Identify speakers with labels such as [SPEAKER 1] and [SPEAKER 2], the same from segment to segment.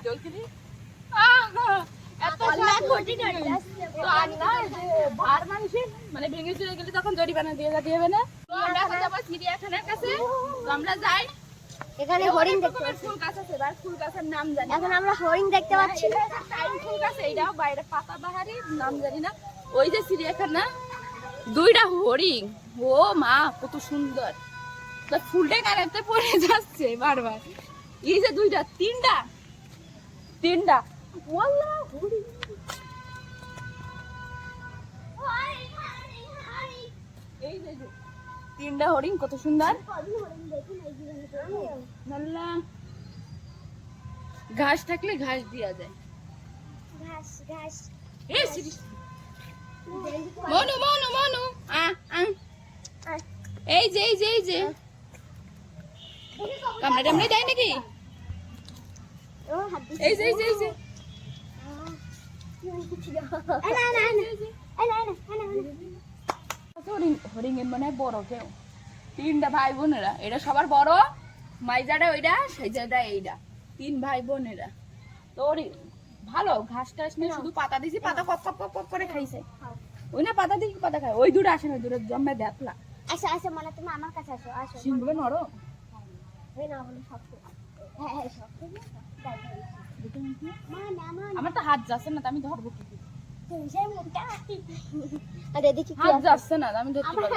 [SPEAKER 1] জলকিরি মানে ভেঙে চলে গেলে তখন জরিমানা দিয়ে যাবে না। আমরা এখন যাবো চিড়িয়াখানার কাছে, তো আমরা যাই।
[SPEAKER 2] এখানে হরিণ দেখতে পাচ্ছি।
[SPEAKER 1] ফুল গাছ আছে, এবার ফুল গাছের নাম জানি।
[SPEAKER 2] এখন আমরা হরিণ দেখতে পাচ্ছি।
[SPEAKER 1] টাইম ফুল গাছ, এইটাও বাইরে পাতা বাহারি, নাম জানি না। ওই যে চিড়িয়াখানা, দুইটা হরিণ, ও মা কত সুন্দর, ফুলটা কানেতে পড়ে যাচ্ছে বারবার। এই যে দুইটা, তিনটা ওয়াল্লাহ হরিণ। এই যে তিনটা হরিণ কত সুন্দর। ঘাস থাকলে ঘাস দিয়া যায়। মনু মনু মনু এই যে কামড়া টামড়া দেয় নাকি? এই যে হরিণের মানে বড় কেউ, তিনটা ভাই বোনেরা, এটা সবার বড়, মাইজাটা ওইটা, সাইজাটা এইটা, তিন ভাই বোনেরা। তো ভালো ঘাস টাস নেই, শুধু পাতা দিয়েছি, পাতা কপ কপ কপ কপ করে খাইছে। ওই না পাতা দিয়েছি, পাতা খায়। ওই দুটো আসে না, দুটো জন্মে দেখলা।
[SPEAKER 2] আচ্ছা আচ্ছা, মানে তুমি আমার কাছে আসো। আসো,
[SPEAKER 1] সিংগুলো নরম। আমার তো হাত যাচ্ছে না, আমি ধরবো কি? হাত যাচ্ছে না, আমি ধরতে পারবো।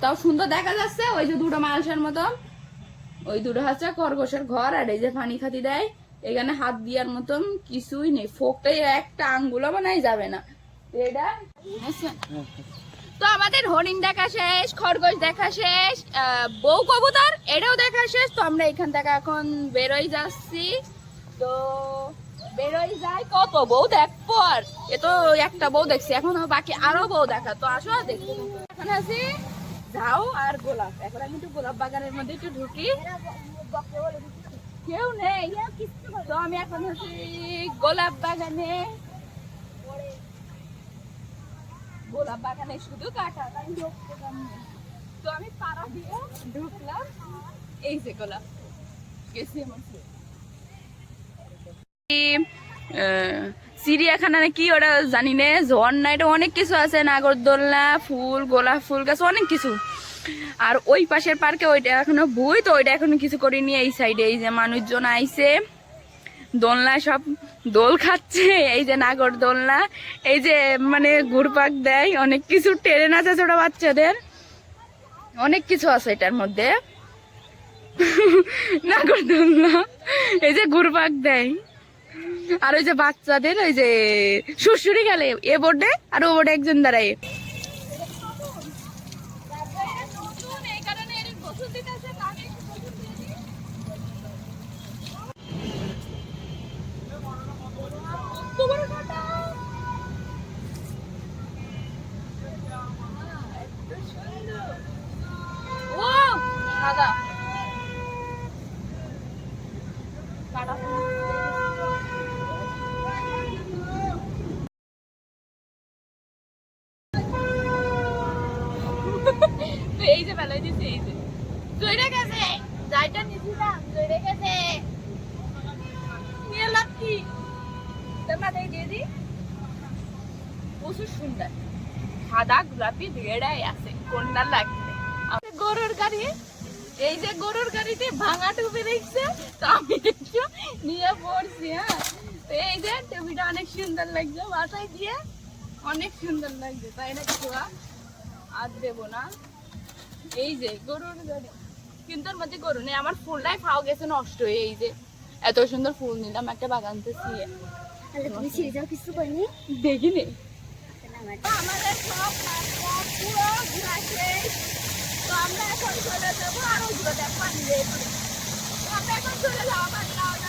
[SPEAKER 1] তাও সুন্দর দেখা যাচ্ছে। ওই যে দুটো মানুষের মতো, ওই দুটো হচ্ছে খরগোশের ঘর। আর এই যে পানি খাতি দেয়, এখানে হাত দিয়ার মতন কিছুই নেই, ফোকটাই একটা আঙ্গুলো বানাই যাবে না এটা। তো আমাদের হরিণ দেখা শেষ, খরগোশ দেখা শেষ, বউ কবুতর এটাও দেখা শেষ। তো আমরা এখান থেকে এখন বেরোই যাচ্ছি। তো বেরোই যাই, কত বউ দেখবো, আর এ তো একটা বউ দেখছি, এখন বাকি আরো বউ দেখা। তো আসো দেখি। এখন আছি যাও আর গোলাপ। এখন আমি একটু গোলাপ বাগানের মধ্যে একটু ঢুকি, কেউ নেই। তো আমি এখন আছি গোলাপ বাগানে। গোলাপ বাগানে শুধু কাটা, তো আমি পাড়া দিয়ে ঢুকলাম। এই যে গোলাপ গেছি আমার চিড়িয়াখানা কি ওটা জানি না, ঝর্ণা, এটা অনেক কিছু আছে, নাগরদোলনা, ফুল, গোলাপ ফুল গাছ, অনেক কিছু। আর ওই পাশের পার্কে ওইটা এখনো বই, তো ওইটা এখনো কিছু করিনি। এই সাইডে এই যে মানুষজন আইছে, দোলনায় সব দোল খাচ্ছে। এই যে নাগরদোলনা, এই যে মানে ঘুরপাক দেয়, অনেক কিছু ট্রেন আছে ছোট বাচ্চাদের, অনেক কিছু আছে এটার মধ্যে। নাগরদোলনা, এই যে ঘুরপাক দেয়। আর ওই যে বাচ্চাদের ওই যে সুরসুরি খেলে, এ বোর্ডে আর ও বোর্ডে একজন দাঁড়ায়। ও সাদা এই যে বেলায় দিচ্ছে, এই যে জয়রে গেছে, যাইটা নিছিলাম জয়রে গেছে, নিয়ে লাভ কি? তোমরা দিয়ে দি, প্রচুর সুন্দর সাদা গোলাপি বেড়াই আছে, কোনটা লাগবে? গরুর গাড়ি, এই যে গরুর গাড়িতে ভাঙা টুপি দেখছে, তো আমি একটু নিয়ে পড়ছি। হ্যাঁ, তো এই যে টুপিটা অনেক সুন্দর লাগছে, মাথায় দিয়ে অনেক সুন্দর লাগছে, তাই না? কিছু আর দেবো না। এই যে গরুর গাড়ি, কিন্তু ওর মধ্যে গরু নেই। আমার ফুলটাই ফাও গেছে নষ্ট হয়ে। এই যে এত সুন্দর ফুল নিলাম একটা বাগান থেকে, দেখিনি। আমাদের সব পুরো ঘোরা শেষ। তো আমরা এখন চলে যাবো আরো পানি দিয়ে। আমরা এখন চলে যাওয়া পানিটা অনেক